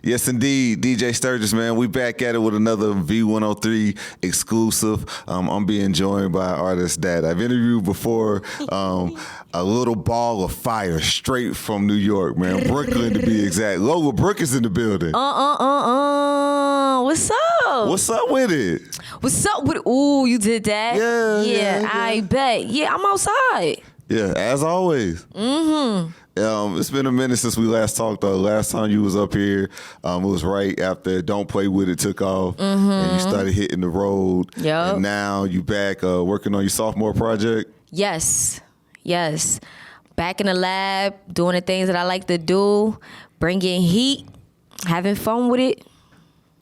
Yes, indeed. DJ Sturgess, man. We back at it with another V-103 exclusive. I'm being joined by artists that I've interviewed before. A little ball of fire straight from New York, man. Brooklyn, to be exact. Lola Brooke is in the building. What's up? What's up with it? What's up with it? Ooh, you did that? Yeah. I bet. Yeah, I'm outside. Yeah, as always. It's been a minute since we last talked. Last time you was up here, it was right after Don't Play With It took off, and you started hitting the road. Yep. And now you back working on your sophomore project. Yes. Back in the lab, doing the things that I like to do, bringing heat, having fun with it.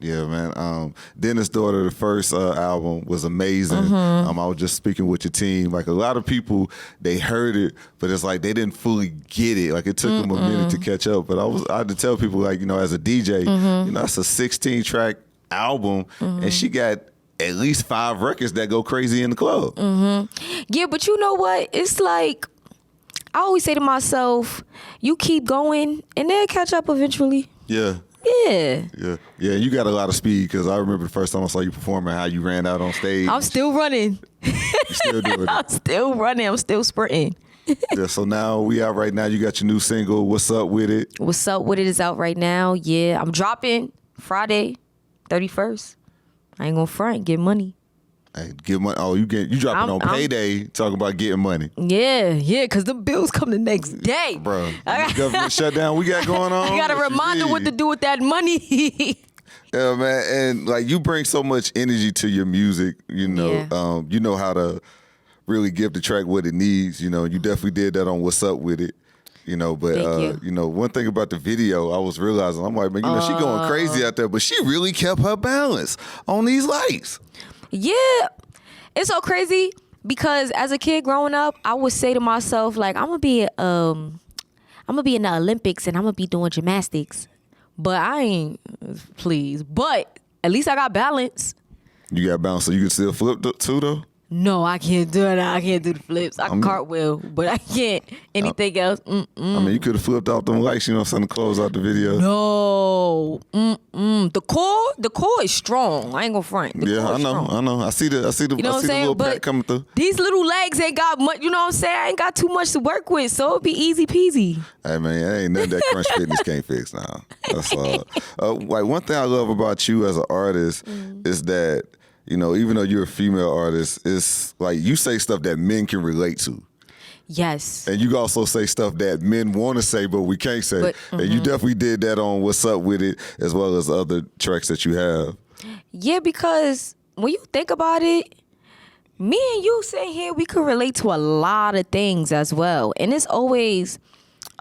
Yeah, man. Dennis' Daughter, the first album was amazing. I was just speaking with your team. Like, a lot of people, they heard it, but it's like they didn't fully get it. Like, it took them a minute to catch up. But I had to tell people, like, as a DJ, that's a 16-track album, and she got at least 5 records that go crazy in the club. Yeah, but you know what? It's like, I always say to myself, you keep going, and they'll catch up eventually. Yeah. Yeah. You got a lot of speed, because I remember the first time I saw you performing, how you ran out on stage. I'm still running. You still doing it. I'm still running. I'm still sprinting. Yeah, so now we out right now. You got your new single, What's Up With It? What's Up With It is out right now. Yeah, I'm dropping Friday, 31st. I ain't gonna front, get money. Hey, get money. Oh, you dropping on payday, talking about getting money. Yeah, because the bills come the next day. Bro, the government shutdown we got going on. You got a reminder what to do with that money. Yeah, man, and like, you bring so much energy to your music, you know how to really give the track what it needs, you definitely did that on What's Up With It. But one thing about the video, I was realizing, I'm like, man, she going crazy out there, but she really kept her balance on these lights. Yeah, it's so crazy because as a kid growing up, I would say to myself, like, I'm gonna be in the Olympics and I'm gonna be doing gymnastics, but I ain't. Please, but at least I got balance. You got balance, so you can still flip too, though. No, I can't do it. I can't do the flips. I can cartwheel, but I can't anything else. I mean, you could have flipped off them lights, to close out the video. No. The core is strong. I ain't gonna front. I know. I see the little pack coming through. These little legs ain't got much, you know what I'm saying? I ain't got too much to work with, so it'll be easy peasy. Hey, man, ain't nothing that Crunch Fitness can't fix now. That's all. Like, one thing I love about you as an artist is that, even though you're a female artist, it's like you say stuff that men can relate to. Yes. And you also say stuff that men want to say, but we can't say. And you definitely did that on What's Up With It, as well as other tracks that you have. Yeah, because when you think about it, me and you sitting here, we could relate to a lot of things as well. And it's always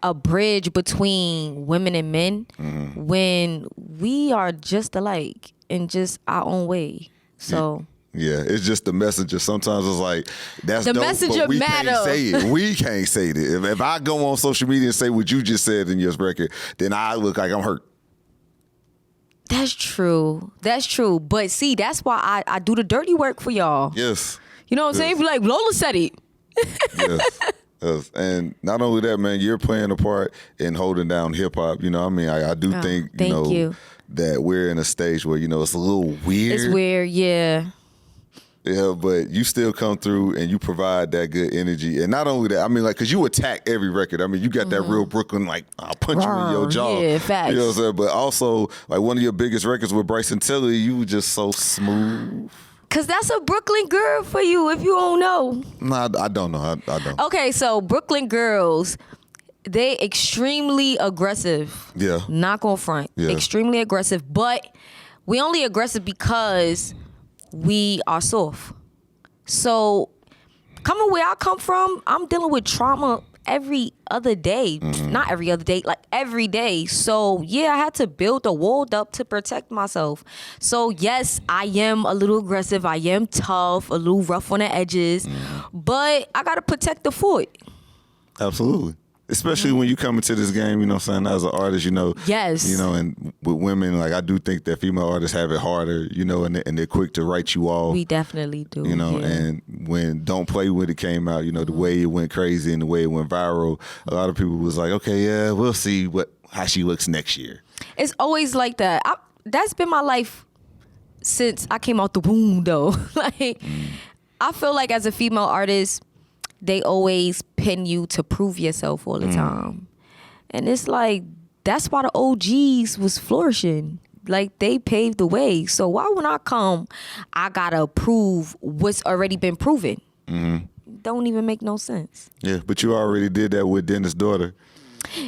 a bridge between women and men when we are just alike in just our own way. So yeah, it's just the messenger. Sometimes it's like, that's the dope, messenger but we matter. Can't say it. We can't say it. If I go on social media and say what you just said in your record, then I look like I'm hurt. That's true. But see, that's why I do the dirty work for y'all. Yes. You know what I'm saying? Like, Lola said it. Yes. And not only that, man, you're playing a part in holding down hip hop. I do think, that we're in a stage where, it's a little weird. It's weird, yeah. Yeah, but you still come through and you provide that good energy. And not only that, because you attack every record. You got that real Brooklyn, like, I'll punch you in your jaw. Yeah, facts. You know what I'm saying? But also, like, one of your biggest records with Bryson Tiller, you were just so smooth. Because that's a Brooklyn girl for you, if you don't know. No, I don't know. I don't. Okay, so Brooklyn girls, they extremely aggressive. Yeah. Not gonna front. Yeah. Extremely aggressive. But we only aggressive because we are soft. So coming where I come from, I'm dealing with trauma every other day. Not every other day, like every day. So yeah, I had to build a wall up to protect myself. So yes, I am a little aggressive. I am tough, a little rough on the edges. But I gotta protect the fort. Absolutely. Especially when you come into this game, as an artist, Yes. And with women, like, I do think that female artists have it harder, and they're quick to write you off. We definitely do. And when Don't Play With It came out, the way it went crazy and the way it went viral, a lot of people was like, okay, yeah, we'll see how she looks next year. It's always like that. That's been my life since I came out the womb, though. Like, I feel like as a female artist, they always pin you to prove yourself all the time. And it's like, that's why the OGs was flourishing. Like, they paved the way. So why when I come, I gotta prove what's already been proven? Don't even make no sense. Yeah, but you already did that with Dennis' daughter.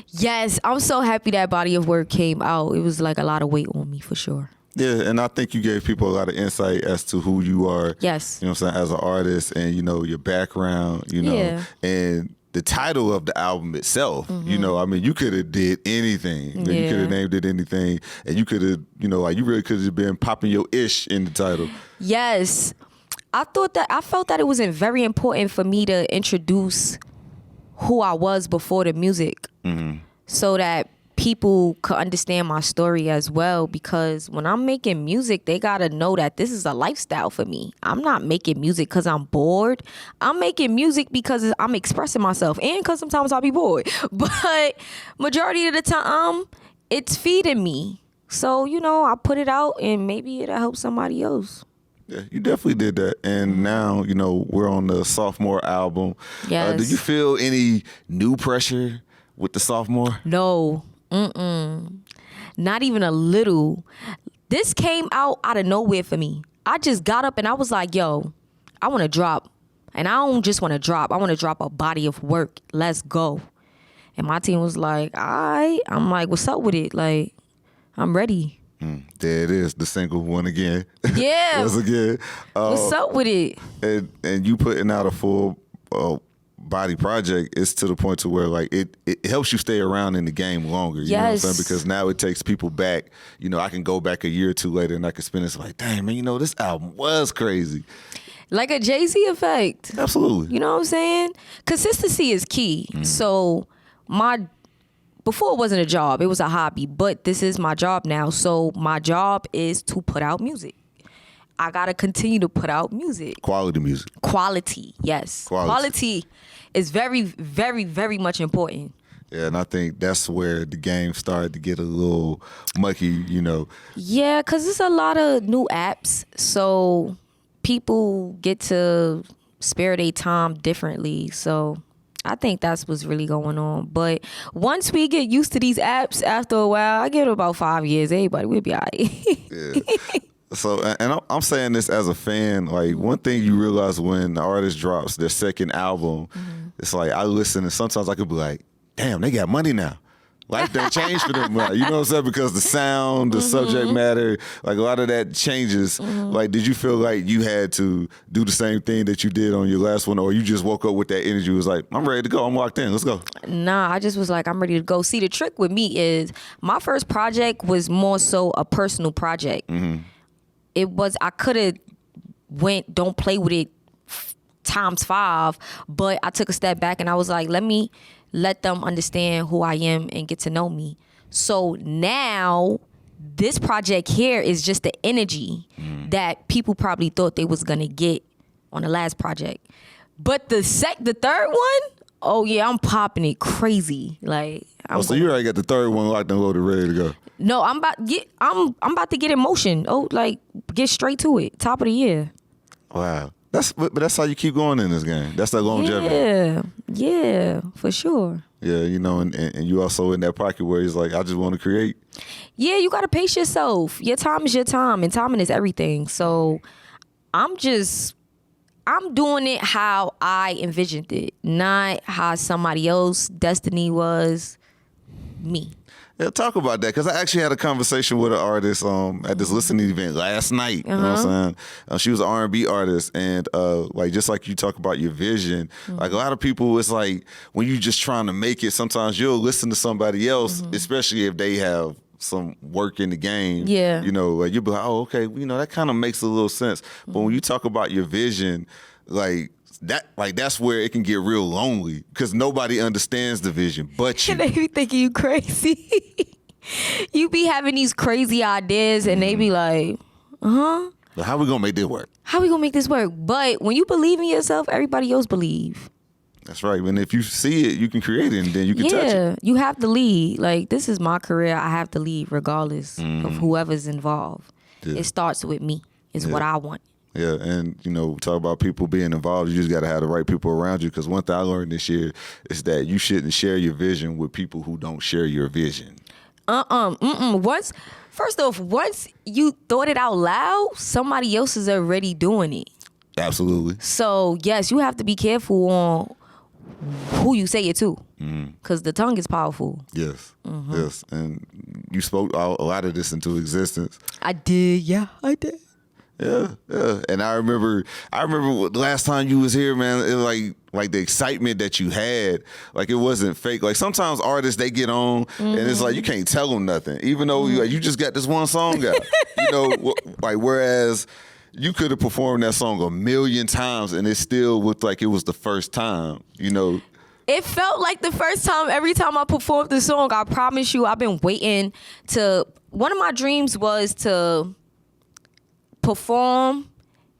Yes, I'm so happy that body of work came out. It was like a lot of weight on me for sure. Yeah, and I think you gave people a lot of insight as to who you are. Yes. You know what I'm saying, as an artist, and, you know, your background, you know, Yeah. and the title of the album itself, you know, I mean, you could have did anything. Like, you could have named it anything, and you could have, you know, like, you really could have been popping your ish in the title. Yes. I felt that it was very important for me to introduce who I was before the music, so that people could understand my story as well. Because when I'm making music, they gotta know that this is a lifestyle for me. I'm not making music because I'm bored. I'm making music because I'm expressing myself, and because sometimes I'll be bored. But majority of the time, it's feeding me. So, you know, I put it out, and maybe it'll help somebody else. Yeah, you definitely did that. And now, you know, we're on the Sophomore album. Yes. Do you feel any new pressure with the Sophomore? No. Not even a little. This came out of nowhere for me. I just got up and I was like, yo, I want to drop. And I don't just want to drop. I want to drop a body of work. Let's go. And my team was like, all right. I'm like, what's up with it? Like, I'm ready. There it is, the single one again. Yeah. Once again. What's up with it? And you putting out a full body project is to the point to where, like, it helps you stay around in the game longer. You know what I'm saying? Because now it takes people back. You know, I can go back a year or two later and I can spin this like, dang, man, you know, this album was crazy. Like a Jay-Z effect. Absolutely. You know what I'm saying? Consistency is key. So before it wasn't a job, it was a hobby, but this is my job now. So my job is to put out music. I gotta continue to put out music. Quality music. Quality, yes. Quality is very, very, very much important. Yeah, and I think that's where the game started to get a little mucky, you know. Yeah, because there's a lot of new apps, so people get to spare their time differently. So I think that's what's really going on. But once we get used to these apps, after a while, I give it about 5 years, everybody, we'll be all right. Yeah. So, and I'm saying this as a fan, like, one thing you realize when the artist drops their second album, it's like, I listen and sometimes I could be like, damn, they got money now. Life done changed for them. Like, you know what I'm saying? Because the sound, the subject matter, like, a lot of that changes. Like, did you feel like you had to do the same thing that you did on your last one, or you just woke up with that energy? It was like, I'm ready to go. I'm locked in. Let's go. Nah, I just was like, I'm ready to go. See, the trick with me is my first project was more so a personal project. It was, I could have went, don't play with it ×5, but I took a step back and I was like, let me let them understand who I am and get to know me. So now this project here is just the energy that people probably thought they was gonna get on the last project. But the third one, oh yeah, I'm popping it crazy. Like, so you already got the third one locked and loaded, ready to go. No, I'm about to get in motion. Oh, like, get straight to it. Top of the year. Wow. But that's how you keep going in this game. That's that longevity. Yeah, for sure. Yeah, you know, and you also in that pocket where he's like, I just want to create. Yeah, you got to pace yourself. Your time is your time, and timing is everything. So I'm doing it how I envisioned it, not how somebody else's destiny was. Me. Yeah, talk about that, because I actually had a conversation with an artist at this listening event last night. You know what I'm saying? She was an R&B artist, and like, just like you talk about your vision, like, a lot of people, it's like when you just trying to make it, sometimes you'll listen to somebody else, especially if they have some work in the game. Yeah. You know, like, you'll be like, oh, okay, you know, that kind of makes a little sense. But when you talk about your vision, that's where it can get real lonely, because nobody understands the vision but you. They be thinking you crazy. You be having these crazy ideas, and they be like, But how we gonna make this work? How we gonna make this work? But when you believe in yourself, everybody else believe. That's right. And if you see it, you can create it, and then you can touch it. Yeah, you have to lead. Like, this is my career. I have to lead regardless of whoever's involved. Yeah. It starts with me. It's what I want. Yeah, and talk about people being involved. You just got to have the right people around you. Because one thing I learned this year is that you shouldn't share your vision with people who don't share your vision. First off, once you thought it out loud, somebody else is already doing it. Absolutely. So yes, you have to be careful on who you say it to, because the tongue is powerful. Yes, yes, and you spoke a lot of this into existence. I did. Yeah, I did. Yeah. And I remember the last time you was here, man. It was like the excitement that you had, like it wasn't fake. Like sometimes artists, they get on and it's like you can't tell them nothing, even though you just got this one song out. Like whereas you could have performed that song a million times and it still looked like it was the first time. It felt like the first time every time I performed the song. I promise you, I've been waiting to. One of my dreams was to perform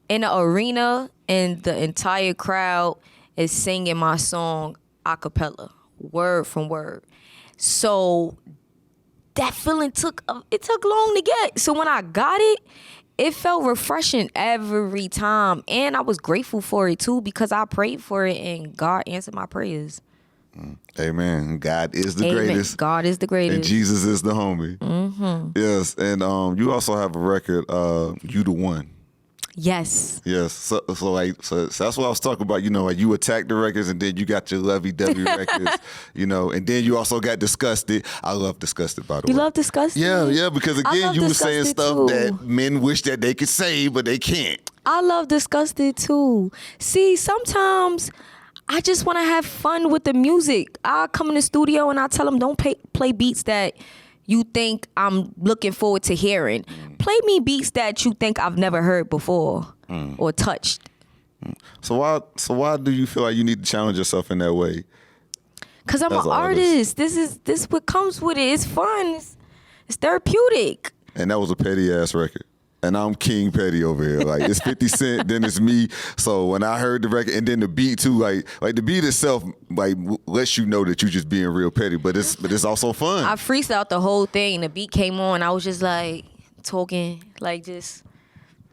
in an arena and the entire crowd is singing my song a cappella, word from word. So that feeling took long to get. So when I got it, it felt refreshing every time. And I was grateful for it too, because I prayed for it and God answered my prayers. Amen. God is the greatest. God is the greatest. And Jesus is the homie. Yes. And you also have a record, You the One. Yes. Yes. So that's what I was talking about. Like you attacked the records and then you got your lovey-dovey records, and then you also got Disgusted. I love Disgusted, by the way. You love Disgusted? Yeah, because again, you were saying stuff too. that men wish that they could say, but they can't. I love Disgusted too. See, sometimes I just want to have fun with the music. I come in the studio and I tell them, don't play beats that you think I'm looking forward to hearing. Play me beats that you think I've never heard before or touched. So why do you feel like you need to challenge yourself in that way? Because I'm an artist. This what comes with it. It's fun. It's therapeutic. And that was a petty ass record. And I'm King Petty over here. Like it's 50 Cent, then it's me. So when I heard the record and then the beat too, like the beat itself, like lets you know that you're just being real petty, but it's also fun. I freestyled the whole thing. The beat came on. I was just like talking, like just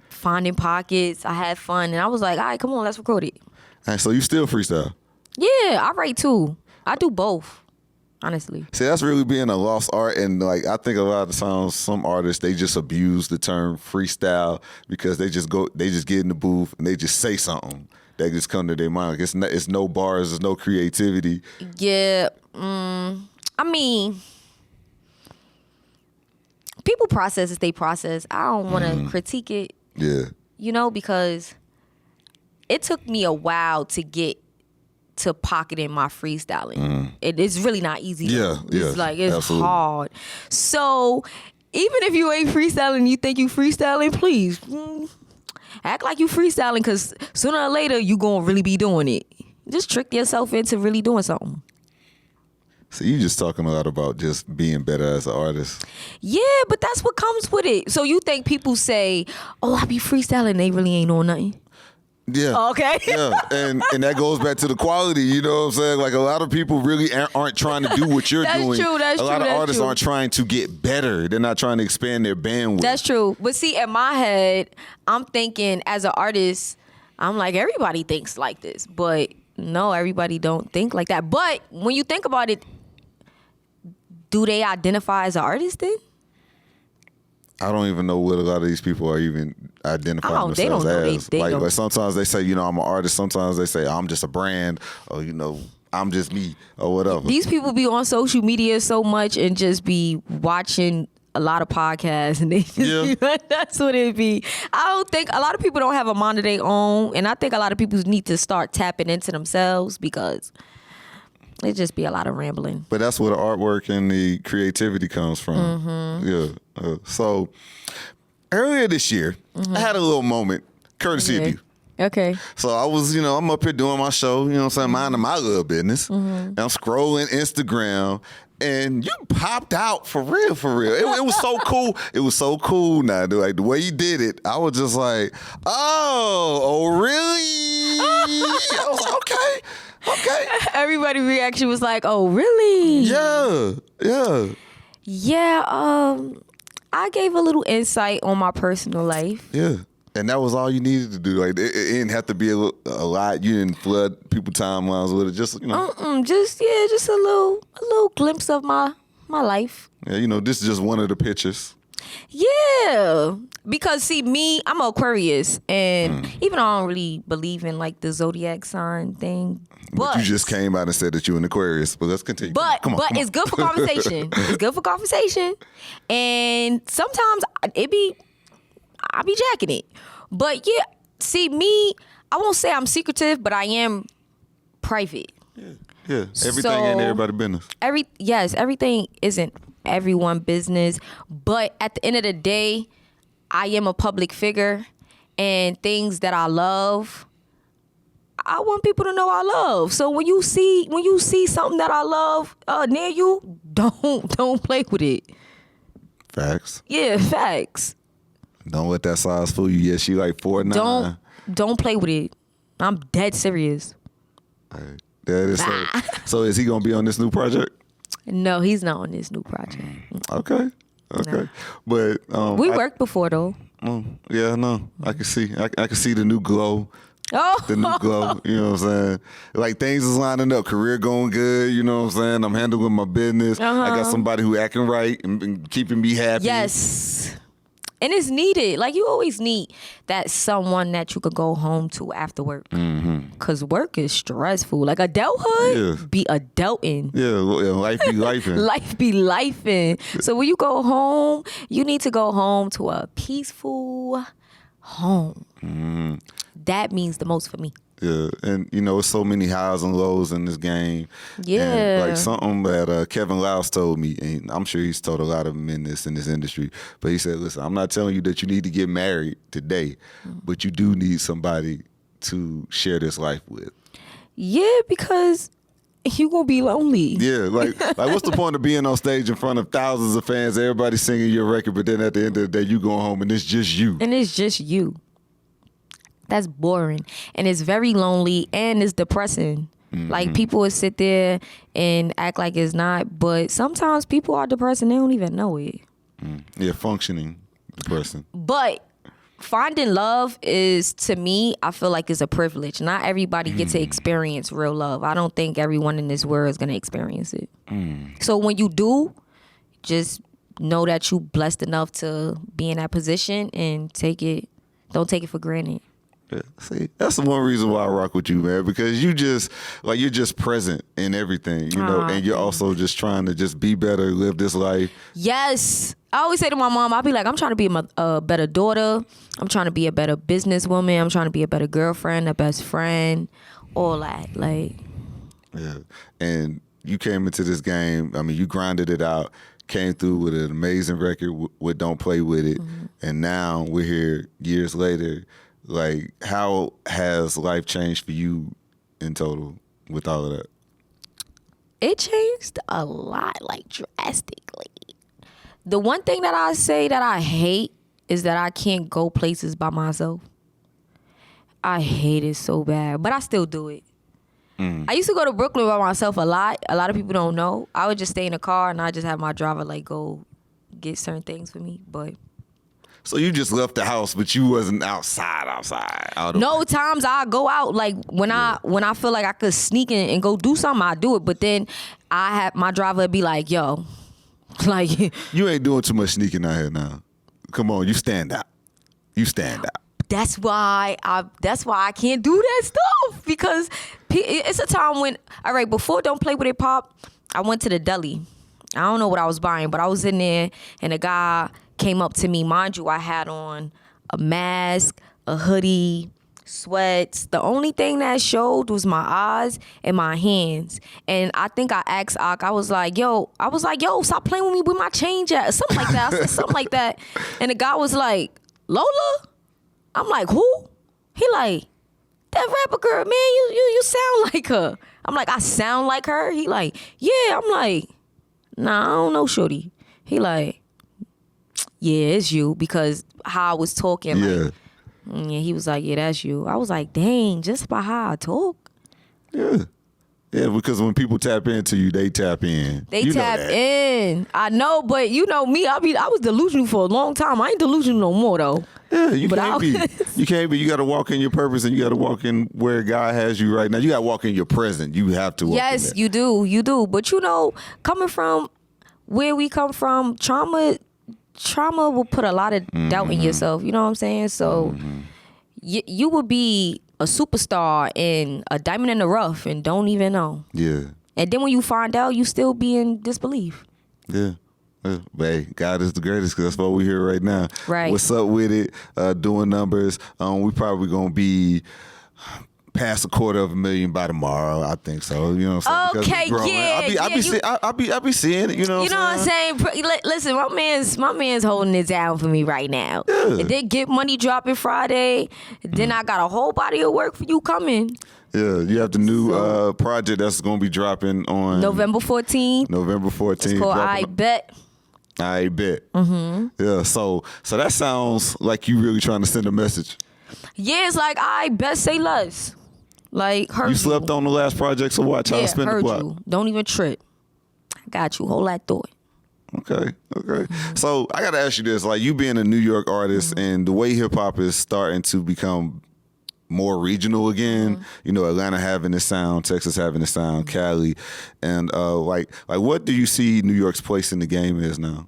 finding pockets. I had fun, and I was like, all right, come on, let's record it. All right, so you still freestyle? Yeah, I write too. I do both. Honestly. See, that's really being a lost art, and like I think a lot of the times some artists, they just abuse the term freestyle because they just get in the booth and they just say something that just come to their mind. Like it's no bars, there's no creativity. Yeah, I mean, people process as they process. I don't want to critique it. Yeah. Because it took me a while to get to pocketing my freestyling. It is really not easy. It's absolutely hard. So even if you ain't freestyling, you think you freestyling, please act like you freestyling, because sooner or later you gonna really be doing it. Just trick yourself into really doing something. So you just talking a lot about just being better as an artist. Yeah, but that's what comes with it. So you think people say, oh, I be freestyling, they really ain't on nothing? Yeah. Okay. Yeah, and that goes back to the quality. You know what I'm saying? Like a lot of people really aren't trying to do what you're doing. That's true. A lot of artists true. aren't trying to get better. They're not trying to expand their bandwidth. That's true. But see, in my head, I'm thinking as an artist, I'm like, everybody thinks like this. But no, everybody don't think like that. But when you think about it, do they identify as an artist then? I don't even know what a lot of these people are even identifying themselves as. They don't. Like sometimes they say, I'm an artist. Sometimes they say I'm just a brand, or I'm just me, or whatever. These people be on social media so much and just be watching a lot of podcasts, and they just that's what it be. I don't think a lot of people don't have a mind of their own, and I think a lot of people need to start tapping into themselves, because it just be a lot of rambling. But that's where the artwork and the creativity comes from. Yeah. So earlier this year, I had a little moment, courtesy of you. Okay. So I was, I'm up here doing my show, minding my little business. And I'm scrolling Instagram, and you popped out for real. It was so cool. It was so cool now. Like the way you did it, I was just like, oh really? I was like, okay. Okay. Everybody's reaction was like, "Oh, really?" Yeah. I gave a little insight on my personal life. Yeah. And that was all you needed to do. Like it didn't have to be a lot. You didn't flood people's timelines with it. Just Just a little glimpse of my life. Yeah, this is just one of the pictures. Yeah, because see me, I'm an Aquarius, and even though I don't really believe in like the zodiac sign thing, but you just came out and said that you're an Aquarius. But let's continue. But come on. It's good for conversation. It's good for conversation, and sometimes I be jacking it. But yeah, see me, I won't say I'm secretive, but I am private. Yeah. Everything ain't everybody's business. Everything isn't everyone's business, but at the end of the day, I am a public figure, and things that I love, I want people to know I love. So when you see something that I love near you, don't play with it. Facts. Yeah, facts. Don't let that size fool you. Yeah, she like 4'9". Don't play with it. I'm dead serious. All right. That is so is he gonna be on this new project? No, he's not on this new project. Okay. No. But we worked before though. Yeah, no. I can see the new glow. Oh. The new glow. You know what I'm saying? Like things is lining up, career going good, you know what I'm saying? I'm handling my business. I got somebody who acting right and keeping me happy. Yes. And it's needed. Like, you always need that someone that you could go home to after work. Because work is stressful. Like, adulthood be adulting. Yeah, life be lifing. Life be lifing. So when you go home, you need to go home to a peaceful home. That means the most for me. Yeah, and it's so many highs and lows in this game. Yeah. And like something that Kevin Louse told me, and I'm sure he's told a lot of them in this industry, but he said, listen, I'm not telling you that you need to get married today, but you do need somebody to share this life with. Yeah, because you gonna be lonely. Yeah, like what's the point of being on stage in front of thousands of fans, everybody singing your record, but then at the end of the day, you going home and it's just you. And it's just you. That's boring, and it's very lonely, and it's depressing. Like, people would sit there and act like it's not, but sometimes people are depressed and they don't even know it. Yeah, functioning depressing. But finding love is, to me, I feel like it's a privilege. Not everybody gets to experience real love. I don't think everyone in this world is going to experience it. So when you do, just know that you blessed enough to be in that position and don't take it for granted. Yeah, see, that's the one reason why I rock with you, man, because you're just present in everything, and you're also just trying to just be better, live this life. Yes. I always say to my mom, I'll be like, I'm trying to be a better daughter. I'm trying to be a better businesswoman. I'm trying to be a better girlfriend, a best friend, all that. Like, yeah. And you came into this game, I mean, you grinded it out, came through with an amazing record with Don't Play With It, and now we're here years later. Like, how has life changed for you in total with all of that? It changed a lot, like drastically. The one thing that I say that I hate is that I can't go places by myself. I hate it so bad, but I still do it. I used to go to Brooklyn by myself a lot. A lot of people don't know. I would just stay in the car and I just have my driver like go get certain things for me, but... So you just left the house, but you wasn't outside. No, times I go out, like when I feel like I could sneak in and go do something, I do it. But then I have my driver be like, yo, like, you ain't doing too much sneaking out here now. Come on, you stand out. That's why I can't do that stuff, because it's a time when, all right, before Don't Play With It pop, I went to the deli. I don't know what I was buying, but I was in there and a guy came up to me. Mind you, I had on a mask, a hoodie, sweats. The only thing that showed was my eyes and my hands. And I think I asked Ak, I was like, yo, stop playing with me with my change at, or something like that. I said something like that. And the guy was like, Lola? I'm like, who? He like, that rapper girl, man, you sound like her. I'm like, I sound like her? He like, yeah. I'm like, nah, I don't know, shorty. He like, yeah, it's you, because how I was talking. Yeah. Like, he was like, yeah, that's you. I was like, dang, just by how I talk. Yeah. Yeah, because when people tap into you, they tap in. They tap in. I know, but you know me, I was delusional for a long time. I ain't delusional no more though. Yeah, you can't be. You can't be. You got to walk in your purpose, and you got to walk in where God has you right now. You got to walk in your present. You have to walk Yes, in you do. You do. But you know, coming from where we come from, trauma will put a lot of doubt in yourself. You know what I'm saying? So you would be a superstar and a diamond in the rough and don't even know. Yeah. And then when you find out, you still be in disbelief. Yeah. But hey, God is the greatest because that's what we hear right now. Right. What's up with it? Doing numbers. We probably going to be past $250,000 by tomorrow. I think so. You know what I'm saying? Okay, yeah. I be seeing it. You know what I'm saying? Listen, my man's holding it down for me right now. Yeah. And then Get Money dropping Friday. Then I got a whole body of work for you coming. Yeah, you have the new project that's going to be dropping on November 14th. November 14th. It's called I Bet. I Bet. Mm-hmm. Yeah, so that sounds like you really trying to send a message. Yeah, it's like I bet say less. Like heard you. Slept on the last project, so watch how to spend the block. You. Don't even trip. I got you. Hold that thought. Okay. So I got to ask you this: like you being a New York artist, and the way hip hop is starting to become more regional again. You know, Atlanta having this sound, Texas having this sound, Cali, and like what do you see New York's place in the game is now?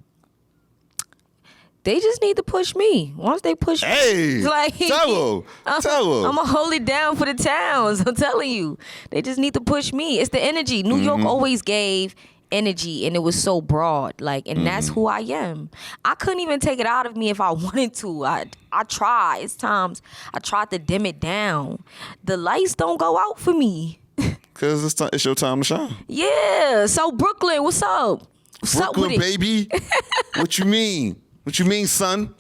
They just need to push me. Once they push me, like, tell them. I'm gonna hold it down for the towns. I'm telling you, they just need to push me. It's the energy. New York always gave energy, and it was so broad. Like, and that's who I am. I couldn't even take it out of me if I wanted to. I try. It's times I tried to dim it down. The lights don't go out for me. Cause it's your time to shine. Yeah. So Brooklyn, what's up? What's Brooklyn, up with baby. What you mean? What you mean, son?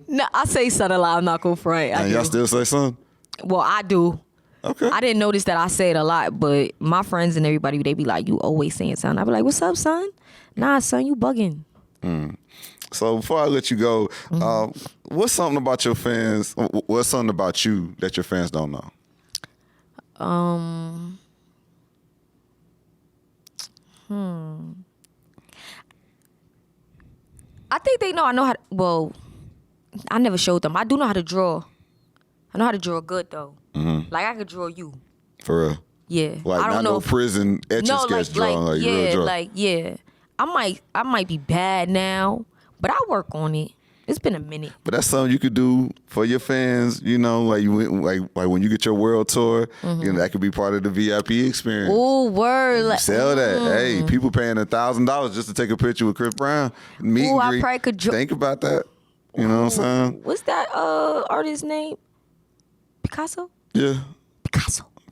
No, I say son a lot. I'm not gonna front. And y'all still say son? Well, I do. Okay. I didn't notice that I say it a lot, but my friends and everybody, they be like, you always saying son. I be like, what's up, son? Nah, son, you bugging. So before I let you go, what's something about your fans, what's something about you that your fans don't know? I think they know I know how to, well, I never showed them. I do know how to draw. I know how to draw good, though. Like, I could draw you. For real? Yeah. Like, I don't know no prison etch-a-sketch drawing, like you real draw. Yeah. I might be bad now, but I work on it. It's been a minute. But that's something you could do for your fans, you know, like when you get your world tour, you know, that could be part of the VIP experience. Ooh, word. You sell that. Hey, people paying $1,000 just to take a picture with Chris Brown. Meet and greet. I probably could think about that. You know what I'm saying? What's that artist's name? Picasso? Yeah.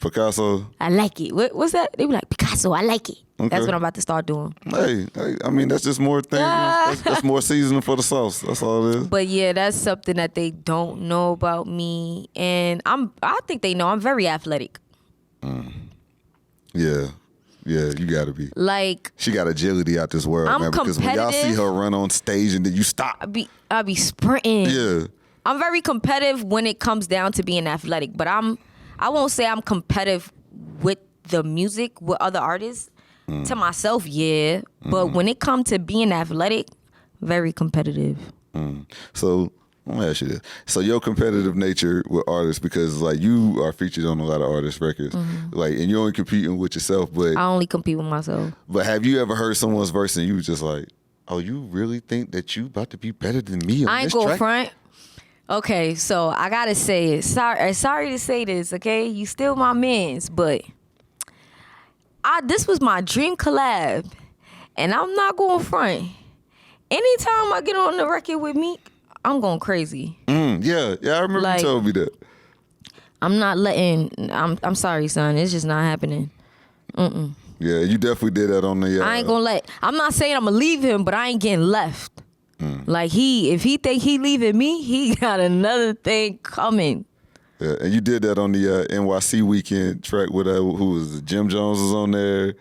Picasso. I like it. What's that? They be like, Picasso, I like it. Okay. That's what I'm about to start doing. Hey, I mean, that's just more things. That's more seasoning for the sauce. That's all it is. But yeah, that's something that they don't know about me. And I think they know I'm very athletic. Yeah, you gotta be. Like, she got agility out this world, man. Because when y'all see her run on stage and then you stop. I be sprinting. Yeah. I'm very competitive when it comes down to being athletic, but I won't say I'm competitive with the music with other artists. To myself, yeah. But when it comes to being athletic, very competitive. So let me ask you this. So your competitive nature with artists, because like you are featured on a lot of artist records, like, and you're only competing with yourself, but I only compete with myself. But have you ever heard someone's verse and you was just like, oh, you really think that you about to be better than me on I ain't this going track? front. Okay, so I gotta say it. Sorry to say this, okay? You still my mans, but this was my dream collab, and I'm not going front. Anytime I get on the record with Meek, I'm going crazy. Yeah, I remember you told me that. I'm not letting. I'm sorry, son. It's just not happening. Yeah, you definitely did that on the. I ain't gonna let. I'm not saying I'm gonna leave him, but I ain't getting left. Like if he think he leaving me, he got another thing coming. Yeah, and you did that on the NYC weekend track with who was it? Jim Jones was on there.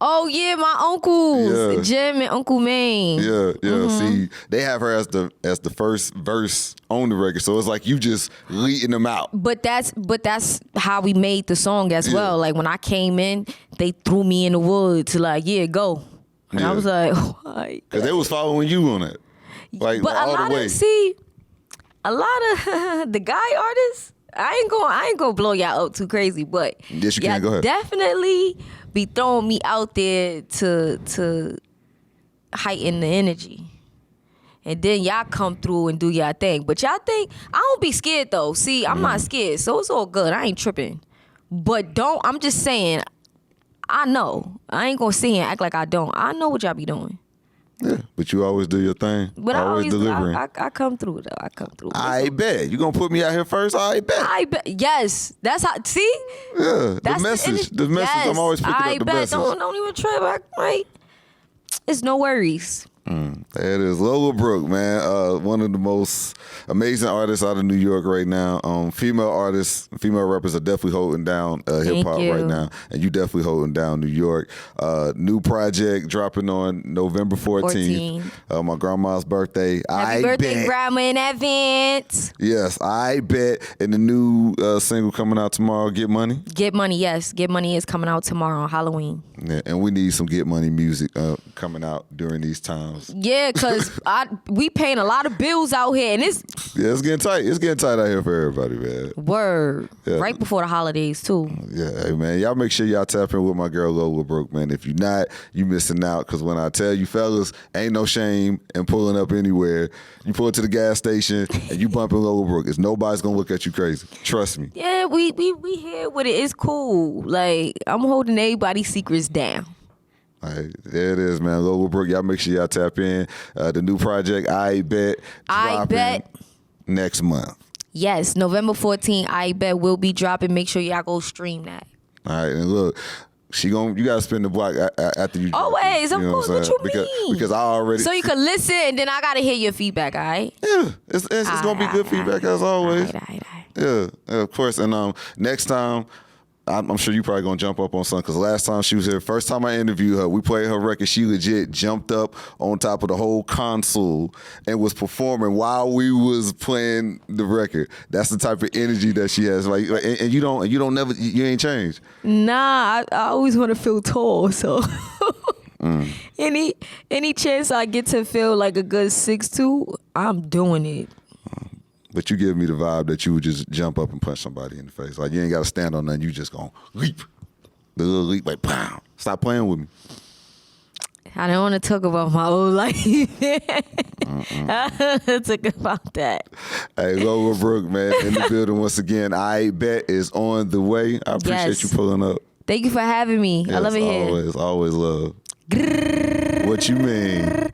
Oh yeah, my uncles, Yeah. Jim and Uncle Maine. Yeah, yeah. See, they have her as the first verse on the record, so it's like you just leading them out. But that's how we made the song as well. Like when I came in, they threw me in the woods, like, yeah, go. And I was like, oh, because they was following you on it, like all the way. A lot of the guy artists, I ain't gonna blow y'all up too crazy, but yes, you can. Go ahead. Definitely be throwing me out there to heighten the energy. And then y'all come through and do y'all thing. But y'all think, I don't be scared though. See, I'm not scared, so it's all good. I ain't tripping. But I'm just saying, I know. I ain't gonna sit here and act like I don't. I know what y'all be doing. Yeah, but you always do your thing. But always delivering. I come through though. I come through. I bet. You gonna put me out here first? I bet. Yes. That's how. See. Yeah. That's the message. The message. Yes, I'm always picking up the message. Don't even trip. Right. It's no worries. There it is. Lola Brooke, man. One of the most amazing artists out of New York right now. Female artists, female rappers are definitely holding down hip hop right now. And you definitely holding down New York. New project dropping on November 14th. My grandma's birthday. Happy birthday, grandma, in advance. Yes, I bet. And the new single coming out tomorrow, Get Money. Get Money, yes. Get Money is coming out tomorrow on Halloween. Yeah, and we need some Get Money music coming out during these times. Yeah, because we paying a lot of bills out here, and it's getting tight. It's getting tight out here for everybody, man. Word. Yeah. Right before the holidays, too. Yeah, hey, man. Y'all make sure y'all tap in with my girl Lola Brooke, man. If you're not, you missing out. Because when I tell you, fellas, ain't no shame in pulling up anywhere. You pull it to the gas station and you bumping Lola Brooke. It's nobody's gonna look at you crazy. Trust me. Yeah, we here with it. It's cool. Like, I'm holding everybody's secrets down. All right, there it is, man. Lola Brooke, y'all make sure y'all tap in. The new project, I Bet, dropping next month. Yes, November 14th, I Bet will be dropping. Make sure y'all go stream that. All right, and look, you gotta spin the block after you. Always, of course. What you mean? Because I already. So you can listen, and then I gotta hear your feedback. All right. Yeah, it's gonna be good feedback as always. All right. Yeah, of course. And next time, I'm sure you probably gonna jump up on something, because last time she was here, first time I interviewed her, we played her record, she legit jumped up on top of the whole console and was performing while we was playing the record. That's the type of energy that she has. Like, and you ain't changed. Nah, I always want to feel tall, so any chance I get to feel like a good 6'2", I'm doing it. But you give me the vibe that you would just jump up and punch somebody in the face. Like, you ain't got to stand on nothing. You just gonna leap. The little leap, like, pow. Stop playing with me. I don't want to talk about my old life. I don't want to talk about that. Hey, Lola Brooke, man, in the building once again. I Bet is on the way. I appreciate you pulling up. Thank you for having me. Yes, I love it here. Always love. What you mean?